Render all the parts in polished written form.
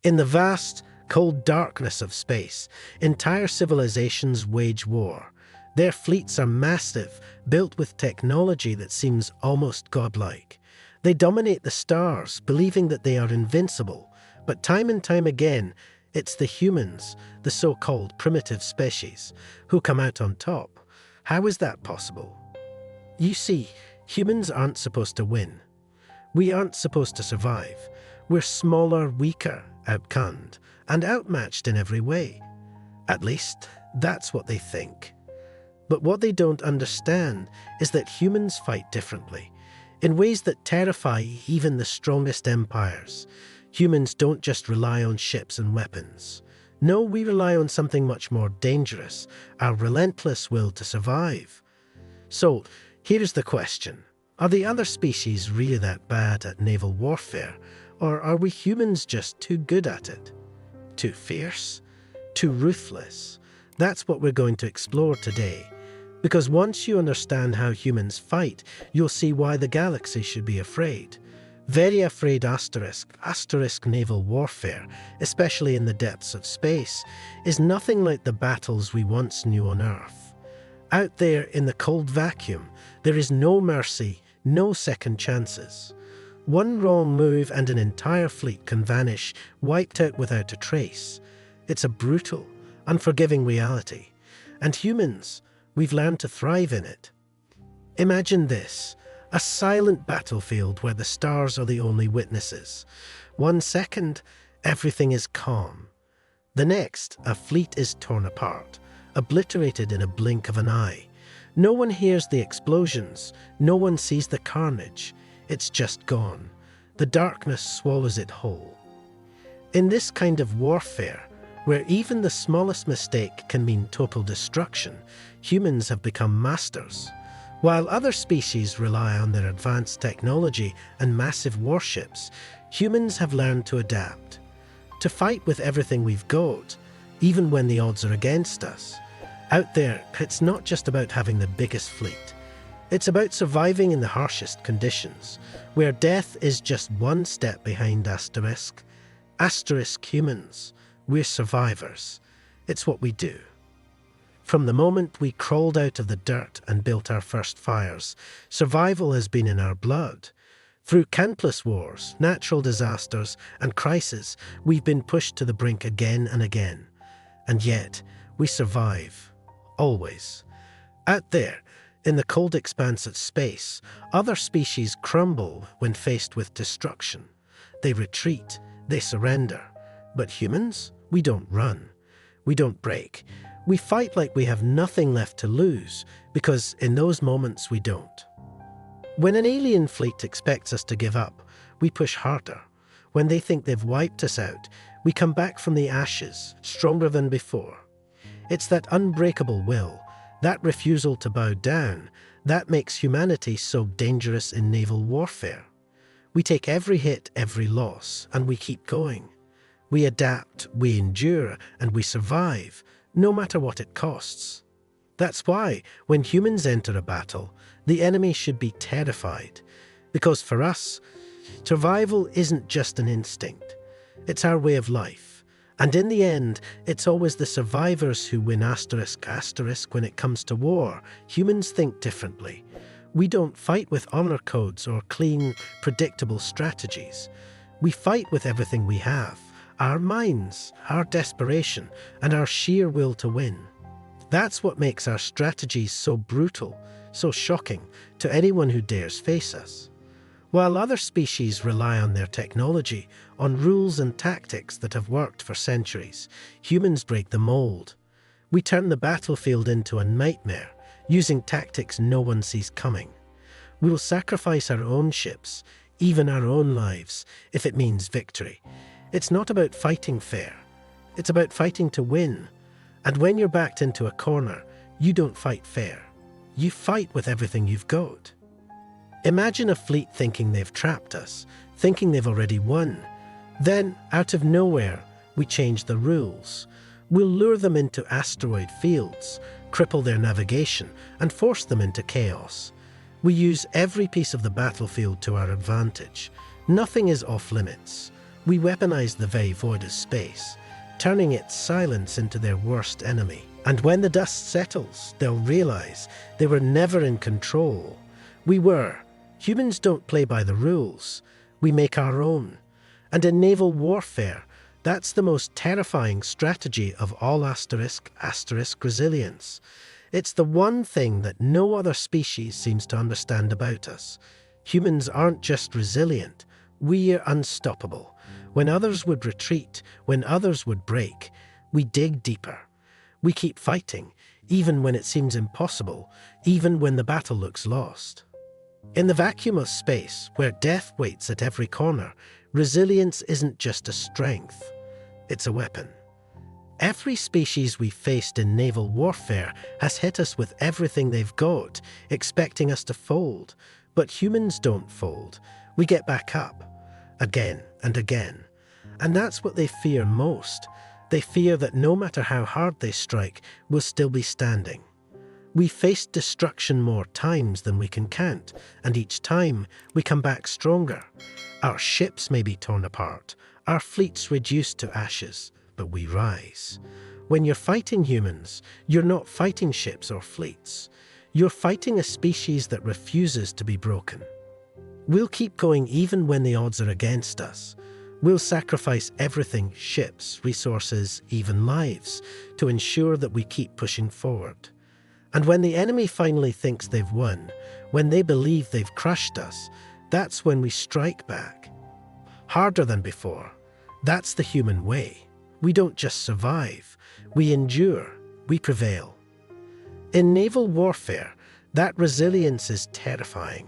In the vast, cold darkness of space, entire civilizations wage war. Their fleets are massive, built with technology that seems almost godlike. They dominate the stars, believing that they are invincible. But time and time again, it's the humans, the so-called primitive species, who come out on top. How is that possible? You see, humans aren't supposed to win. We aren't supposed to survive. We're smaller, weaker, outgunned, and outmatched in every way. At least, that's what they think. But what they don't understand is that humans fight differently, in ways that terrify even the strongest empires. Humans don't just rely on ships and weapons. No, we rely on something much more dangerous, our relentless will to survive. So, here's the question. Are the other species really that bad at naval warfare, or are we humans just too good at it? Too fierce? Too ruthless? That's what we're going to explore today. Because once you understand how humans fight, you'll see why the galaxy should be afraid. Very afraid asterisk naval warfare, especially in the depths of space, is nothing like the battles we once knew on Earth. Out there in the cold vacuum, there is no mercy, no second chances. One wrong move and an entire fleet can vanish, wiped out without a trace. It's a brutal, unforgiving reality. And humans, we've learned to thrive in it. Imagine this, a silent battlefield where the stars are the only witnesses. 1 second, everything is calm. The next, a fleet is torn apart, obliterated in a blink of an eye. No one hears the explosions, no one sees the carnage. It's just gone. The darkness swallows it whole. In this kind of warfare, where even the smallest mistake can mean total destruction, humans have become masters. While other species rely on their advanced technology and massive warships, humans have learned to adapt, to fight with everything we've got, even when the odds are against us. Out there, it's not just about having the biggest fleet. It's about surviving in the harshest conditions, where death is just one step behind asterisk. Asterisk humans. We're survivors. It's what we do. From the moment we crawled out of the dirt and built our first fires, survival has been in our blood. Through countless wars, natural disasters, and crises, we've been pushed to the brink again and again. And yet, we survive. Always. Out there, in the cold expanse of space, other species crumble when faced with destruction. They retreat. They surrender. But humans? We don't run. We don't break. We fight like we have nothing left to lose, because in those moments we don't. When an alien fleet expects us to give up, we push harder. When they think they've wiped us out, we come back from the ashes, stronger than before. It's that unbreakable will, that refusal to bow down, that makes humanity so dangerous in naval warfare. We take every hit, every loss, and we keep going. We adapt, we endure, and we survive, no matter what it costs. That's why, when humans enter a battle, the enemy should be terrified. Because for us, survival isn't just an instinct. It's our way of life. And in the end, it's always the survivors who win asterisk when it comes to war. Humans think differently. We don't fight with honor codes or clean, predictable strategies. We fight with everything we have. Our minds, our desperation, and our sheer will to win. That's what makes our strategies so brutal, so shocking to anyone who dares face us. While other species rely on their technology, on rules and tactics that have worked for centuries, humans break the mold. We turn the battlefield into a nightmare, using tactics no one sees coming. We'll sacrifice our own ships, even our own lives, if it means victory. It's not about fighting fair. It's about fighting to win. And when you're backed into a corner, you don't fight fair. You fight with everything you've got. Imagine a fleet thinking they've trapped us, thinking they've already won. Then, out of nowhere, we change the rules. We'll lure them into asteroid fields, cripple their navigation, and force them into chaos. We use every piece of the battlefield to our advantage. Nothing is off limits. We weaponize the very void of space, turning its silence into their worst enemy. And when the dust settles, they'll realize they were never in control. We were. Humans don't play by the rules. We make our own. And in naval warfare, that's the most terrifying strategy of all *** resilience. It's the one thing that no other species seems to understand about us. Humans aren't just resilient, we're unstoppable. When others would retreat, when others would break, we dig deeper. We keep fighting, even when it seems impossible, even when the battle looks lost. In the vacuum of space, where death waits at every corner, resilience isn't just a strength, it's a weapon. Every species we've faced in naval warfare has hit us with everything they've got, expecting us to fold. But humans don't fold. We get back up, again and again. And that's what they fear most. They fear that no matter how hard they strike, we'll still be standing. We faced destruction more times than we can count, and each time we come back stronger. Our ships may be torn apart, our fleets reduced to ashes, but we rise. When you're fighting humans, you're not fighting ships or fleets. You're fighting a species that refuses to be broken. We'll keep going even when the odds are against us. We'll sacrifice everything, ships, resources, even lives, to ensure that we keep pushing forward. And when the enemy finally thinks they've won, when they believe they've crushed us, that's when we strike back. Harder than before. That's the human way. We don't just survive. We endure. We prevail. In naval warfare, that resilience is terrifying.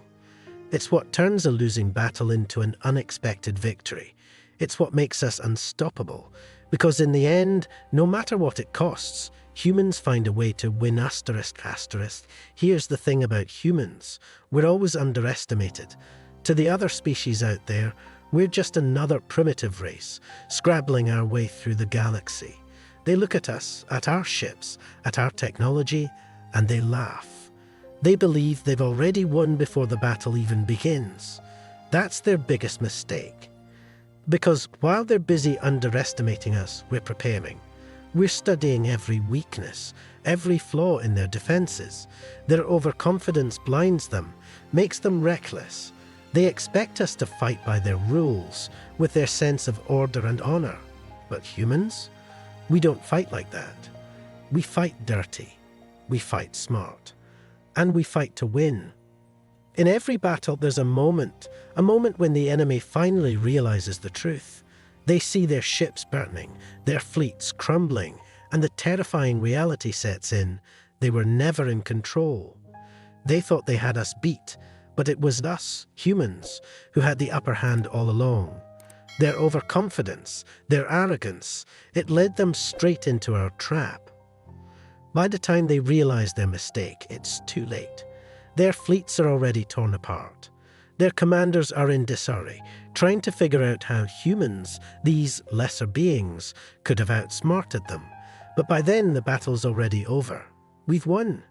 It's what turns a losing battle into an unexpected victory. It's what makes us unstoppable. Because in the end, no matter what it costs, humans find a way to win ***. Here's the thing about humans. We're always underestimated. To the other species out there, we're just another primitive race, scrabbling our way through the galaxy. They look at us, at our ships, at our technology, and they laugh. They believe they've already won before the battle even begins. That's their biggest mistake. Because while they're busy underestimating us, we're preparing. We're studying every weakness, every flaw in their defenses. Their overconfidence blinds them, makes them reckless. They expect us to fight by their rules, with their sense of order and honor. But humans? We don't fight like that. We fight dirty. We fight smart. And we fight to win. In every battle, there's a moment when the enemy finally realizes the truth. They see their ships burning, their fleets crumbling, and the terrifying reality sets in. They were never in control. They thought they had us beat, but it was us, humans, who had the upper hand all along. Their overconfidence, their arrogance, it led them straight into our trap. By the time they realize their mistake, it's too late. Their fleets are already torn apart. Their commanders are in disarray, trying to figure out how humans, these lesser beings, could have outsmarted them. But by then, the battle's already over. We've won.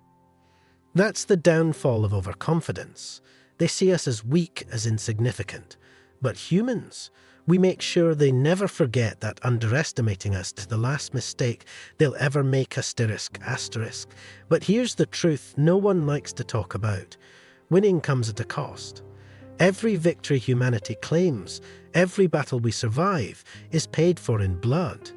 That's the downfall of overconfidence. They see us as weak, as insignificant. But humans, we make sure they never forget that underestimating us is the last mistake they'll ever make ***. But here's the truth no one likes to talk about. Winning comes at a cost. Every victory humanity claims, every battle we survive, is paid for in blood.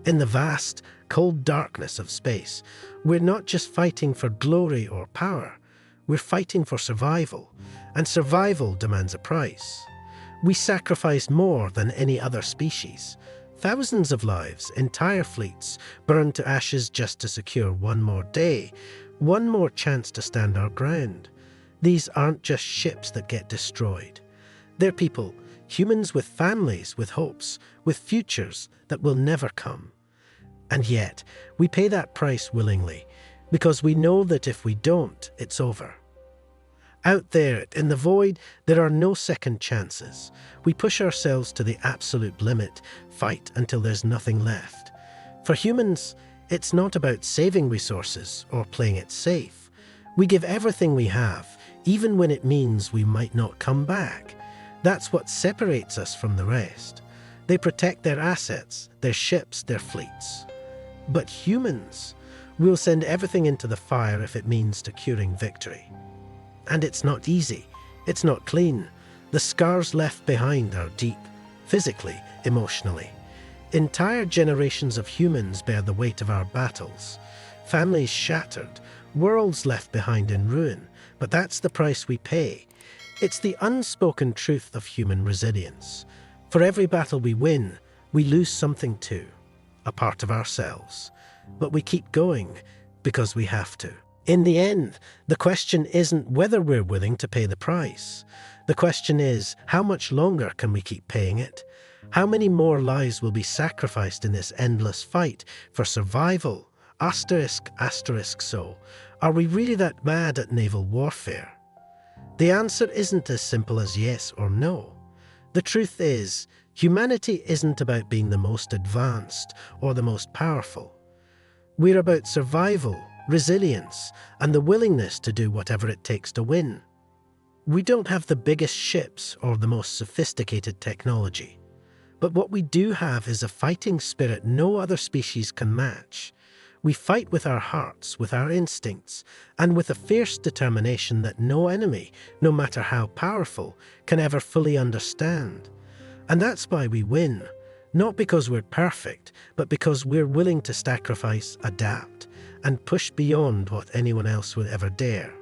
In the vast, cold darkness of space, we're not just fighting for glory or power. We're fighting for survival, and survival demands a price. We sacrifice more than any other species. Thousands of lives, entire fleets, burned to ashes just to secure one more day, one more chance to stand our ground. These aren't just ships that get destroyed. They're people, humans with families, with hopes, with futures that will never come. And yet, we pay that price willingly, because we know that if we don't, it's over. Out there, in the void, there are no second chances. We push ourselves to the absolute limit, fight until there's nothing left. For humans, it's not about saving resources or playing it safe. We give everything we have, even when it means we might not come back. That's what separates us from the rest. They protect their assets, their ships, their fleets. But humans, we'll send everything into the fire if it means securing victory. And it's not easy. It's not clean. The scars left behind are deep, physically, emotionally. Entire generations of humans bear the weight of our battles. Families shattered, worlds left behind in ruin, but that's the price we pay. It's the unspoken truth of human resilience. For every battle we win, we lose something too, a part of ourselves. But we keep going because we have to. In the end, the question isn't whether we're willing to pay the price. The question is, how much longer can we keep paying it? How many more lives will be sacrificed in this endless fight for survival? So, are we really that mad at naval warfare? The answer isn't as simple as yes or no. The truth is, humanity isn't about being the most advanced or the most powerful. We're about survival, resilience, and the willingness to do whatever it takes to win. We don't have the biggest ships or the most sophisticated technology. But what we do have is a fighting spirit no other species can match. We fight with our hearts, with our instincts, and with a fierce determination that no enemy, no matter how powerful, can ever fully understand. And that's why we win, not because we're perfect, but because we're willing to sacrifice, adapt, and push beyond what anyone else would ever dare.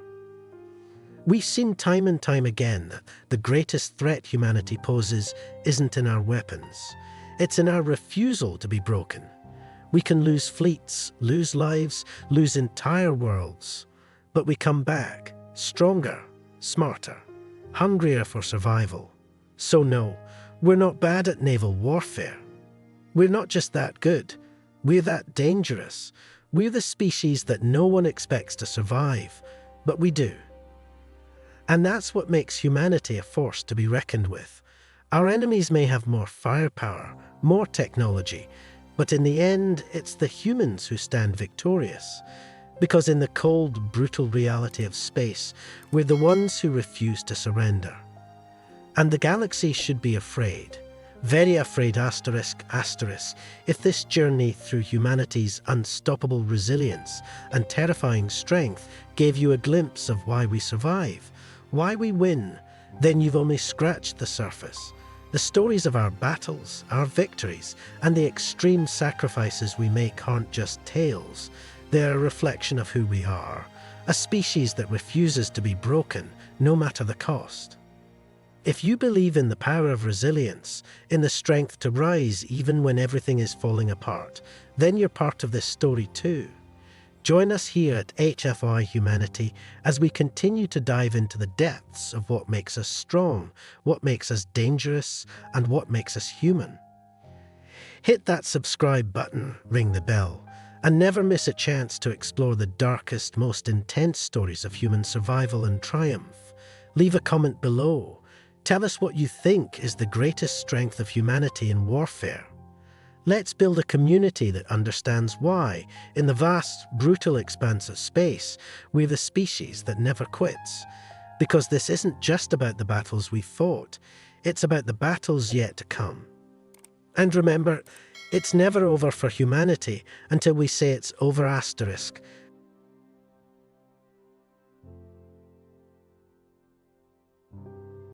We've seen time and time again that the greatest threat humanity poses isn't in our weapons. It's in our refusal to be broken. We can lose fleets, lose lives, lose entire worlds. But we come back, stronger, smarter, hungrier for survival. So no, we're not bad at naval warfare. We're not just that good. We're that dangerous. We're the species that no one expects to survive, but we do. And that's what makes humanity a force to be reckoned with. Our enemies may have more firepower, more technology, but in the end, it's the humans who stand victorious. Because in the cold, brutal reality of space, we're the ones who refuse to surrender. And the galaxy should be afraid, very afraid if this journey through humanity's unstoppable resilience and terrifying strength gave you a glimpse of why we survive, why we win, then you've only scratched the surface. The stories of our battles, our victories, and the extreme sacrifices we make aren't just tales. They're a reflection of who we are, a species that refuses to be broken, no matter the cost. If you believe in the power of resilience, in the strength to rise even when everything is falling apart, then you're part of this story too. Join us here at HFY Humanity as we continue to dive into the depths of what makes us strong, what makes us dangerous, and what makes us human. Hit that subscribe button, ring the bell, and never miss a chance to explore the darkest, most intense stories of human survival and triumph. Leave a comment below. Tell us what you think is the greatest strength of humanity in warfare. Let's build a community that understands why, in the vast, brutal expanse of space, we're the species that never quits. Because this isn't just about the battles we fought, it's about the battles yet to come. And remember, it's never over for humanity until we say it's over